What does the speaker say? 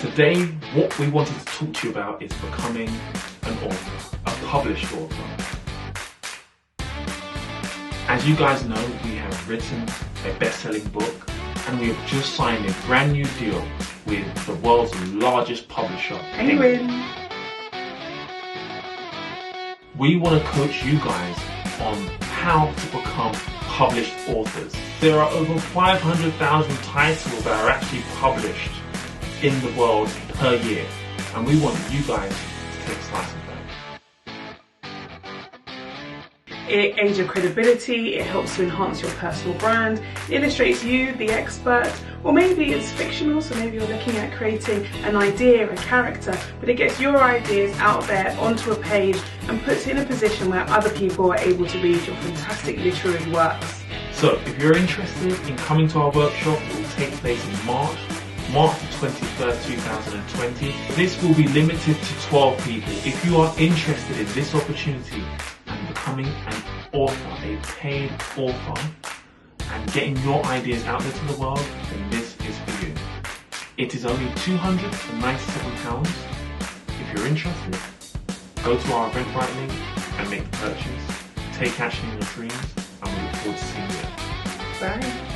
Today, what we wanted to talk to you about is becoming an author, a published author. As you guys know, we have written a best-selling book and we have just signed a brand new deal with the world's largest publisher, Penguin. We want to coach you guys on how to become published authors. There are over 500,000 titles that are actually published in the world per year, and we want you guys to take a slice of that. It aids your credibility, it helps to enhance your personal brand, it illustrates you, the expert, or maybe it's fictional, so maybe you're looking at creating an idea, a character, but it gets your ideas out there onto a page and puts it in a position where other people are able to read your fantastic literary works. So if you're interested in coming to our workshop, it will take place in March 23rd, 2020. This will be limited to 12 people. If you are interested in this opportunity and becoming an author, a paid author, and getting your ideas out there to the world, then this is for you. It is only £297. If you're interested, go to our Eventbrite link and make the purchase. Take action in your dreams, and we look forward to seeing you. Bye.